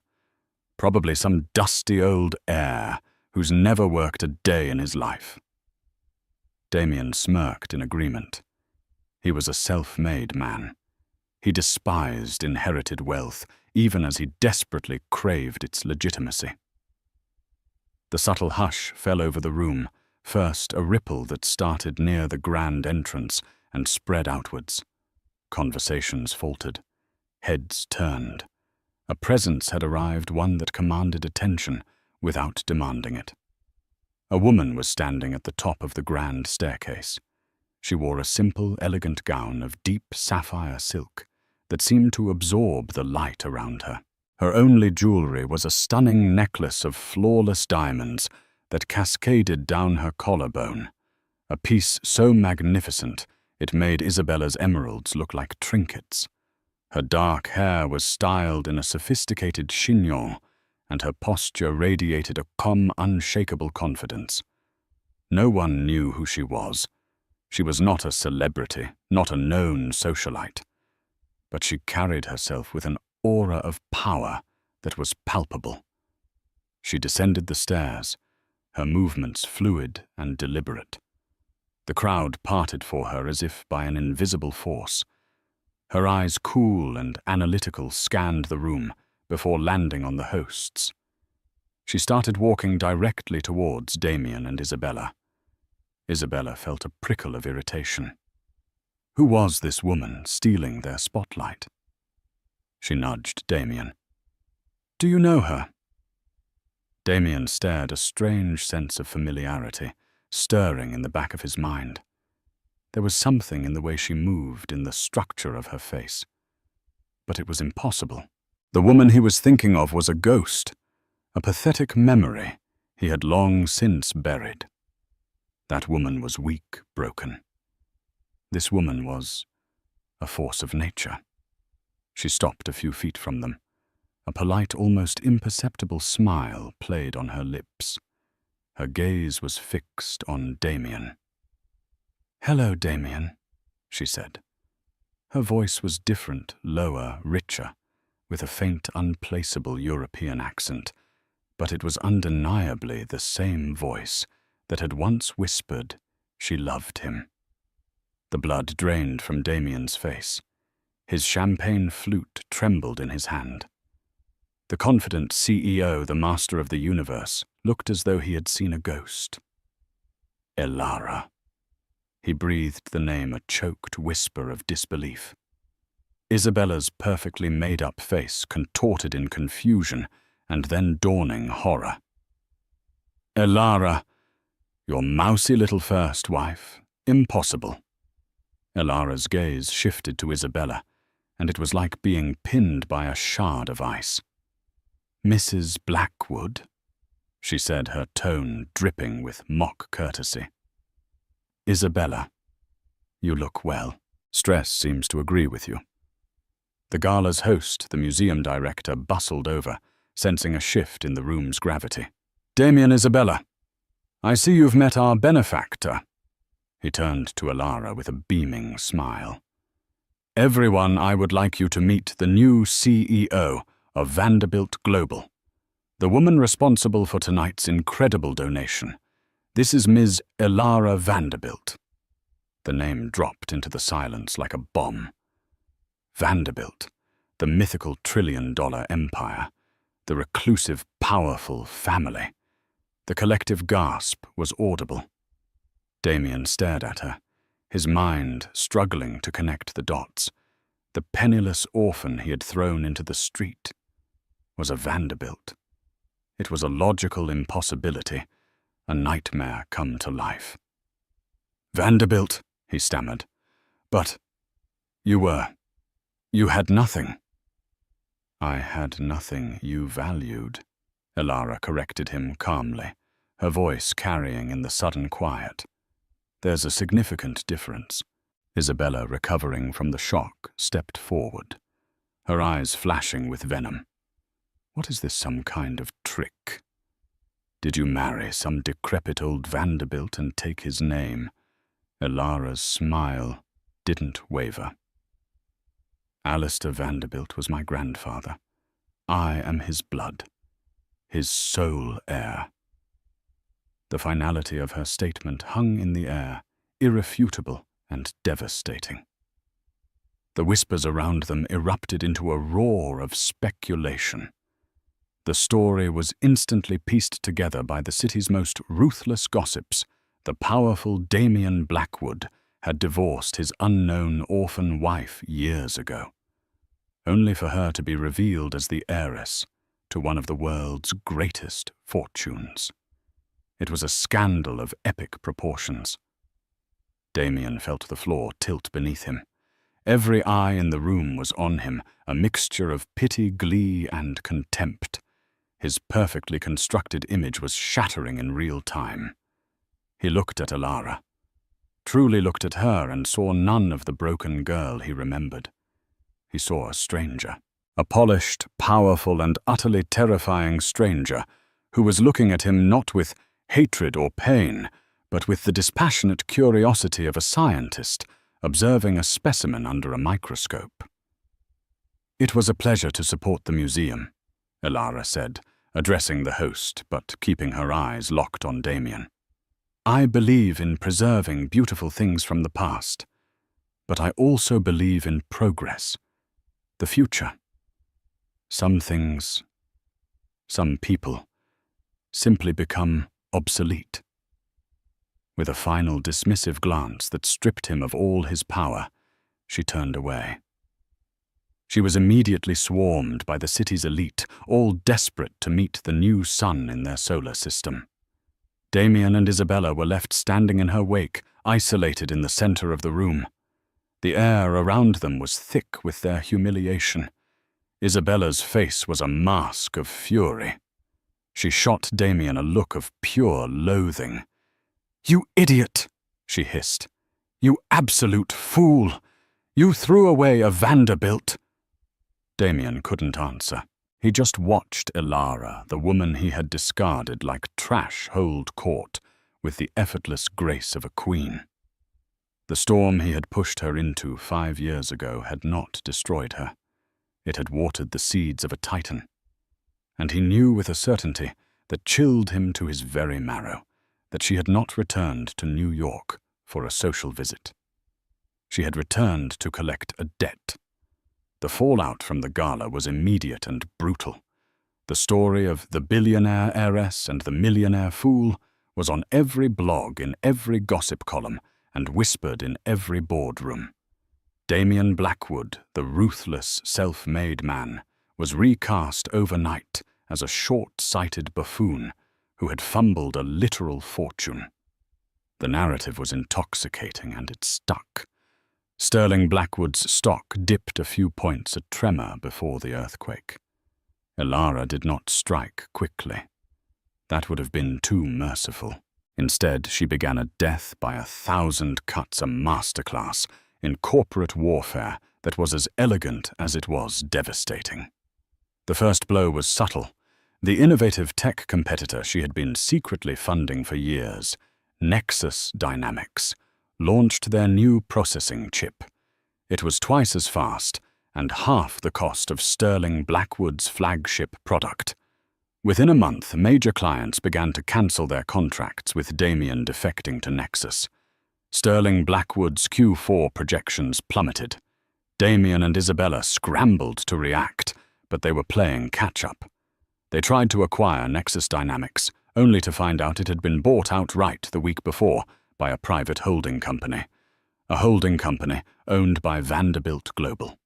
A: Probably some dusty old heir who's never worked a day in his life. Damien smirked in agreement. He was a self-made man. He despised inherited wealth, even as he desperately craved its legitimacy. The subtle hush fell over the room, first a ripple that started near the grand entrance and spread outwards. Conversations faltered. Heads turned. A presence had arrived, one that commanded attention without demanding it. A woman was standing at the top of the grand staircase. She wore a simple, elegant gown of deep sapphire silk that seemed to absorb the light around her. Her only jewelry was a stunning necklace of flawless diamonds that cascaded down her collarbone, a piece so magnificent it made Isabella's emeralds look like trinkets. Her dark hair was styled in a sophisticated chignon, and her posture radiated a calm, unshakable confidence. No one knew who she was. She was not a celebrity, not a known socialite. But she carried herself with an aura of power that was palpable. She descended the stairs, her movements fluid and deliberate. The crowd parted for her as if by an invisible force. Her eyes, cool and analytical, scanned the room before landing on the hosts. She started walking directly towards Damien and Isabella. Isabella felt a prickle of irritation. Who was this woman stealing their spotlight? She nudged Damien. "Do you know her?" Damien stared, a strange sense of familiarity, stirring in the back of his mind. There was something in the way she moved, in the structure of her face. But it was impossible. The woman he was thinking of was a ghost, a pathetic memory he had long since buried. That woman was weak, broken. This woman was a force of nature. She stopped a few feet from them. A polite, almost imperceptible smile played on her lips. Her gaze was fixed on Damien. "Hello, Damien," she said. Her voice was different, lower, richer, with a faint, unplaceable European accent, but it was undeniably the same voice that had once whispered she loved him. The blood drained from Damien's face. His champagne flute trembled in his hand. The confident CEO, the master of the universe, looked as though he had seen a ghost. Elara. He breathed the name, a choked whisper of disbelief. Isabella's perfectly made-up face contorted in confusion and then dawning horror. "Elara, your mousy little first wife. Impossible." Elara's gaze shifted to Isabella, and it was like being pinned by a shard of ice. "Mrs. Blackwood," she said, her tone dripping with mock courtesy. "Isabella, you look well. Stress seems to agree with you." The gala's host, the museum director, bustled over, sensing a shift in the room's gravity. "Damien, Isabella, I see you've met our benefactor." He turned to Elara with a beaming smile. "Everyone, I would like you to meet the new CEO of Vanderbilt Global, the woman responsible for tonight's incredible donation. This is Ms. Elara Vanderbilt." The name dropped into the silence like a bomb. Vanderbilt, the mythical trillion-dollar empire, the reclusive, powerful family. The collective gasp was audible. Damien stared at her, his mind struggling to connect the dots. The penniless orphan he had thrown into the street was a Vanderbilt. It was a logical impossibility, a nightmare come to life. "Vanderbilt," he stammered. "But you had nothing." "I had nothing you valued," Elara corrected him calmly, her voice carrying in the sudden quiet. "There's a significant difference." Isabella, recovering from the shock, stepped forward, her eyes flashing with venom. "What is this, some kind of trick? Did you marry some decrepit old Vanderbilt and take his name?" Elara's smile didn't waver. "Alistair Vanderbilt was my grandfather. I am his blood, his sole heir." The finality of her statement hung in the air, irrefutable and devastating. The whispers around them erupted into a roar of speculation. The story was instantly pieced together by the city's most ruthless gossips. The powerful Damien Blackwood had divorced his unknown orphan wife years ago, only for her to be revealed as the heiress to one of the world's greatest fortunes. It was a scandal of epic proportions. Damien felt the floor tilt beneath him. Every eye in the room was on him, a mixture of pity, glee, and contempt. His perfectly constructed image was shattering in real time. He looked at Elara, truly looked at her, and saw none of the broken girl he remembered. He saw a stranger, a polished, powerful, and utterly terrifying stranger who was looking at him not with hatred or pain, but with the dispassionate curiosity of a scientist observing a specimen under a microscope. "It was a pleasure to support the museum," Elara said, addressing the host, but keeping her eyes locked on Damien. "I believe in preserving beautiful things from the past, but I also believe in progress, the future. Some things, some people, simply become obsolete." With a final dismissive glance that stripped him of all his power, she turned away. She was immediately swarmed by the city's elite, all desperate to meet the new sun in their solar system. Damien and Isabella were left standing in her wake, isolated in the center of the room. The air around them was thick with their humiliation. Isabella's face was a mask of fury. She shot Damien a look of pure loathing. "You idiot!" she hissed. "You absolute fool! You threw away a Vanderbilt!" Damien couldn't answer. He just watched Elara, the woman he had discarded like trash, hold court with the effortless grace of a queen. The storm he had pushed her into 5 years ago had not destroyed her. It had watered the seeds of a titan. And he knew with a certainty that chilled him to his very marrow that she had not returned to New York for a social visit. She had returned to collect a debt. The fallout from the gala was immediate and brutal. The story of the billionaire heiress and the millionaire fool was on every blog, in every gossip column, and whispered in every boardroom. Damien Blackwood, the ruthless, self-made man, was recast overnight as a short-sighted buffoon who had fumbled a literal fortune. The narrative was intoxicating, and it stuck. Sterling Blackwood's stock dipped a few points, a tremor before the earthquake. Elara did not strike quickly. That would have been too merciful. Instead, she began a death by 1,000 cuts, a masterclass in corporate warfare that was as elegant as it was devastating. The first blow was subtle. The innovative tech competitor she had been secretly funding for years, Nexus Dynamics, launched their new processing chip. It was twice as fast and half the cost of Sterling Blackwood's flagship product. Within a month, major clients began to cancel their contracts with Damien defecting to Nexus. Sterling Blackwood's Q4 projections plummeted. Damien and Isabella scrambled to react, but they were playing catch-up. They tried to acquire Nexus Dynamics, only to find out it had been bought outright the week before by a private holding company. A holding company owned by Vanderbilt Global.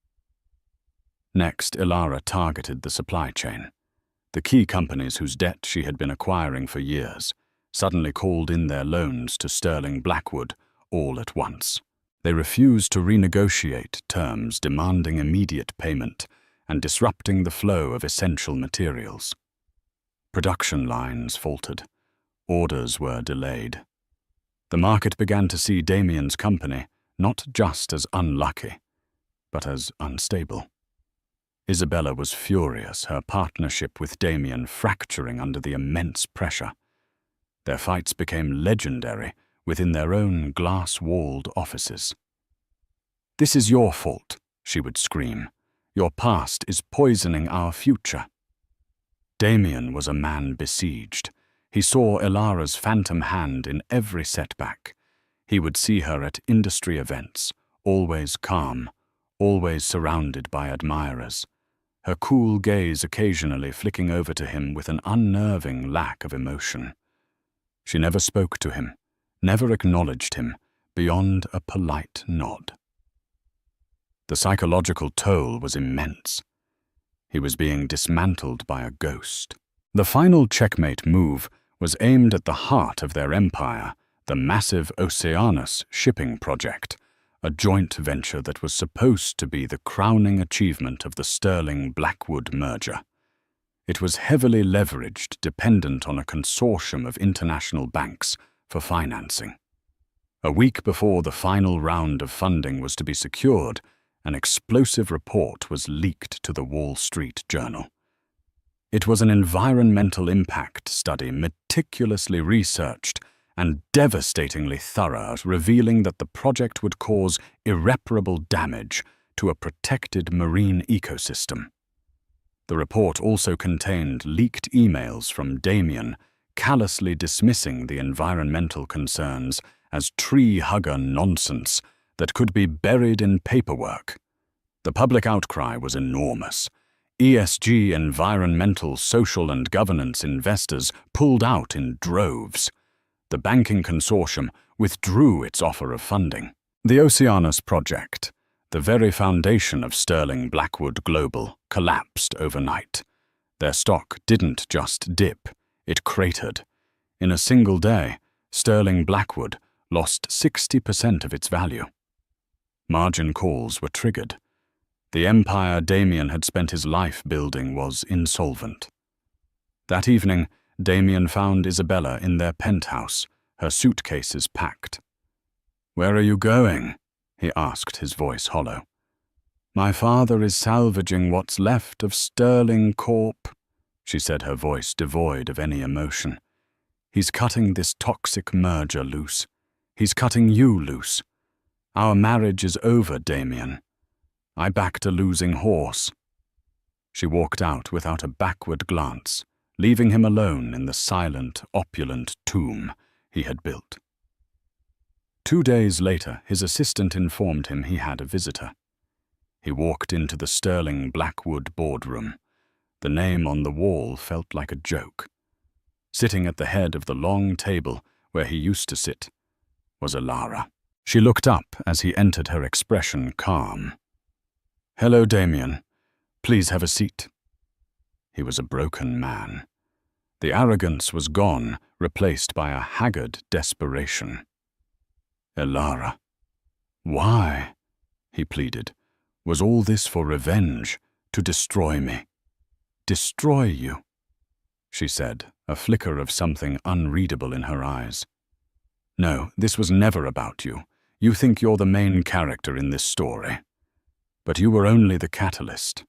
A: Next, Elara targeted the supply chain. The key companies whose debt she had been acquiring for years suddenly called in their loans to Sterling Blackwood all at once. They refused to renegotiate terms demanding immediate payment and disrupting the flow of essential materials. Production lines faltered. Orders were delayed. The market began to see Damien's company not just as unlucky, but as unstable. Isabella was furious, her partnership with Damien fracturing under the immense pressure. Their fights became legendary within their own glass-walled offices. "This is your fault," she would scream. "Your past is poisoning our future." Damien was a man besieged. He saw Elara's phantom hand in every setback. He would see her at industry events, always calm, always surrounded by admirers, her cool gaze occasionally flicking over to him with an unnerving lack of emotion. She never spoke to him, never acknowledged him, beyond a polite nod. The psychological toll was immense. He was being dismantled by a ghost. The final checkmate move was aimed at the heart of their empire, the massive Oceanus shipping project, a joint venture that was supposed to be the crowning achievement of the Sterling Blackwood merger. It was heavily leveraged, dependent on a consortium of international banks for financing. A week before the final round of funding was to be secured, an explosive report was leaked to the Wall Street Journal. It was an environmental impact study meticulously researched and devastatingly thorough, revealing that the project would cause irreparable damage to a protected marine ecosystem. The report also contained leaked emails from Damien, callously dismissing the environmental concerns as tree-hugger nonsense that could be buried in paperwork. The public outcry was enormous. ESG, environmental, social and governance investors pulled out in droves. The banking consortium withdrew its offer of funding. The Oceanus project, the very foundation of Sterling Blackwood Global, collapsed overnight. Their stock didn't just dip, it cratered. In a single day, sterling Blackwood lost 60% of its value. Margin calls were triggered. The empire Damien had spent his life building was insolvent. That evening, Damien found Isabella in their penthouse, her suitcases packed. "Where are you going?" he asked, his voice hollow. "My father is salvaging what's left of Sterling Corp," she said, her voice devoid of any emotion. "He's cutting this toxic merger loose. He's cutting you loose. Our marriage is over, Damien. I backed a losing horse." She walked out without a backward glance, leaving him alone in the silent, opulent tomb he had built. 2 days later, his assistant informed him he had a visitor. He walked into the sterling Blackwood boardroom. The name on the wall felt like a joke. Sitting at the head of the long table where he used to sit was Elara. She looked up as he entered, her expression calm. "Hello, Damien. Please have a seat." He was a broken man. The arrogance was gone, replaced by a haggard desperation. "Elara, why?" he pleaded. "Was all this for revenge, to destroy me?" "Destroy you?" she said, a flicker of something unreadable in her eyes. "No, this was never about you. You think you're the main character in this story. But you were only the catalyst.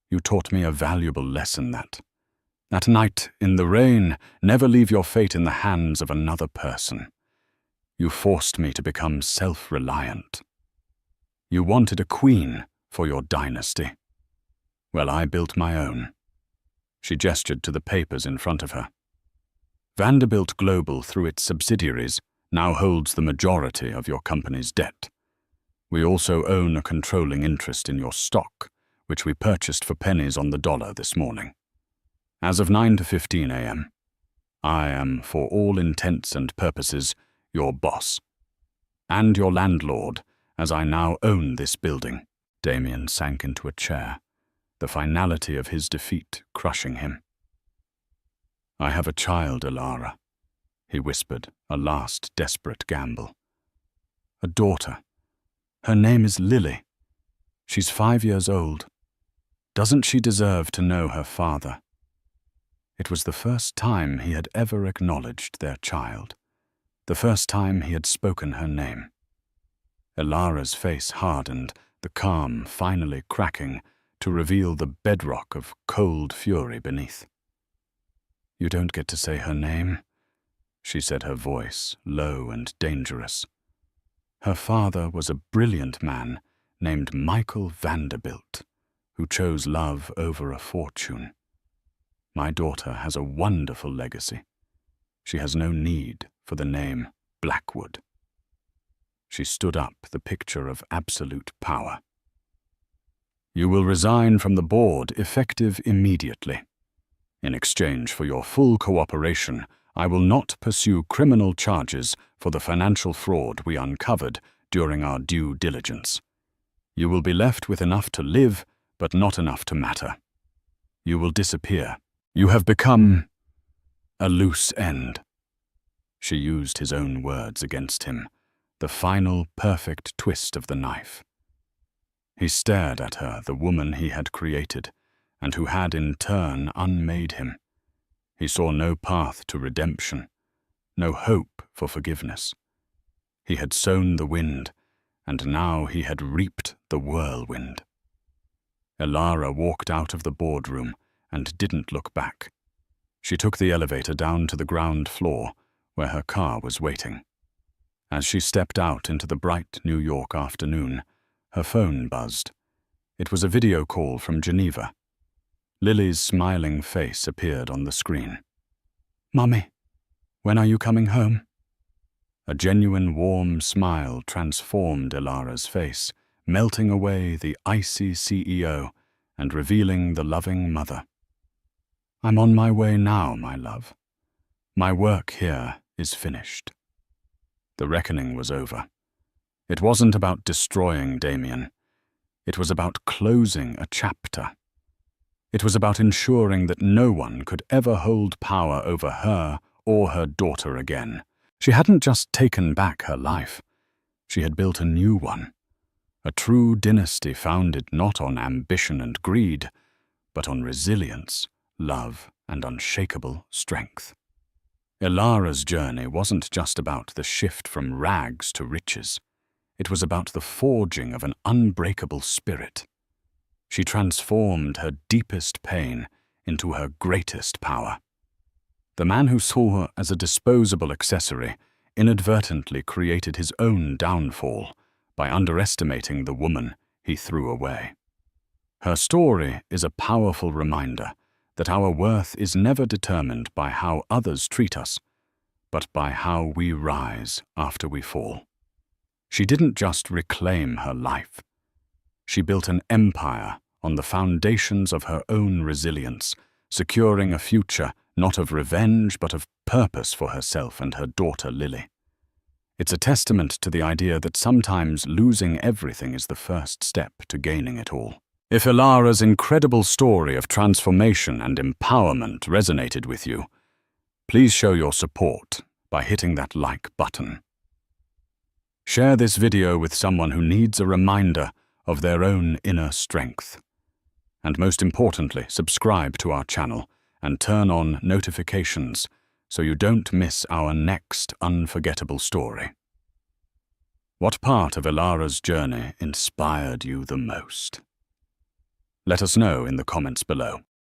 A: You taught me a valuable lesson that night in the rain, never leave your fate in the hands of another person. You forced me to become self-reliant. You wanted a queen for your dynasty. Well, I built my own." She gestured to the papers in front of her. "Vanderbilt Global, through its subsidiaries, now holds the majority of your company's debt. We also own a controlling interest in your stock, which we purchased for pennies on the dollar this morning. As of 9 to 15 a.m., I am, for all intents and purposes, your boss. And your landlord, as I now own this building." Damien sank into a chair, the finality of his defeat crushing him. "I have a child, Elara," he whispered, a last desperate gamble. "A daughter. Her name is Lily. She's 5 years old. Doesn't she deserve to know her father?" It was the first time he had ever acknowledged their child, the first time he had spoken her name. Elara's face hardened, the calm finally cracking to reveal the bedrock of cold fury beneath. "You don't get to say her name," she said, her voice low and dangerous. "Her father was a brilliant man named Michael Vanderbilt, who chose love over a fortune. My daughter has a wonderful legacy. She has no need for the name Blackwood." She stood up, the picture of absolute power. "You will resign from the board effective immediately. In exchange for your full cooperation, I will not pursue criminal charges for the financial fraud we uncovered during our due diligence. You will be left with enough to live, but not enough to matter. You will disappear. You have become a loose end." She used his own words against him, the final perfect twist of the knife. He stared at her, the woman he had created, and who had in turn unmade him. He saw no path to redemption, no hope for forgiveness. He had sown the wind, and now he had reaped the whirlwind. Elara walked out of the boardroom and didn't look back. She took the elevator down to the ground floor, where her car was waiting. As she stepped out into the bright New York afternoon, her phone buzzed. It was a video call from Geneva. Lily's smiling face appeared on the screen. "Mummy, when are you coming home?" A genuine warm smile transformed Elara's face, melting away the icy CEO and revealing the loving mother. "I'm on my way now, my love. My work here is finished." The reckoning was over. It wasn't about destroying Damien. It was about closing a chapter. It was about ensuring that no one could ever hold power over her or her daughter again. She hadn't just taken back her life. She had built a new one, a true dynasty founded not on ambition and greed, but on resilience, love, and unshakable strength. Eilara's journey wasn't just about the shift from rags to riches. It was about the forging of an unbreakable spirit. She transformed her deepest pain into her greatest power. The man who saw her as a disposable accessory inadvertently created his own downfall by underestimating the woman he threw away. Her story is a powerful reminder that our worth is never determined by how others treat us, but by how we rise after we fall. She didn't just reclaim her life. She built an empire on the foundations of her own resilience, securing a future not of revenge but of purpose for herself and her daughter Lily. It's a testament to the idea that sometimes losing everything is the first step to gaining it all. If Eilara's incredible story of transformation and empowerment resonated with you, please show your support by hitting that like button. Share this video with someone who needs a reminder of their own inner strength. And most importantly, subscribe to our channel and turn on notifications so you don't miss our next unforgettable story. What part of Eilara's journey inspired you the most? Let us know in the comments below.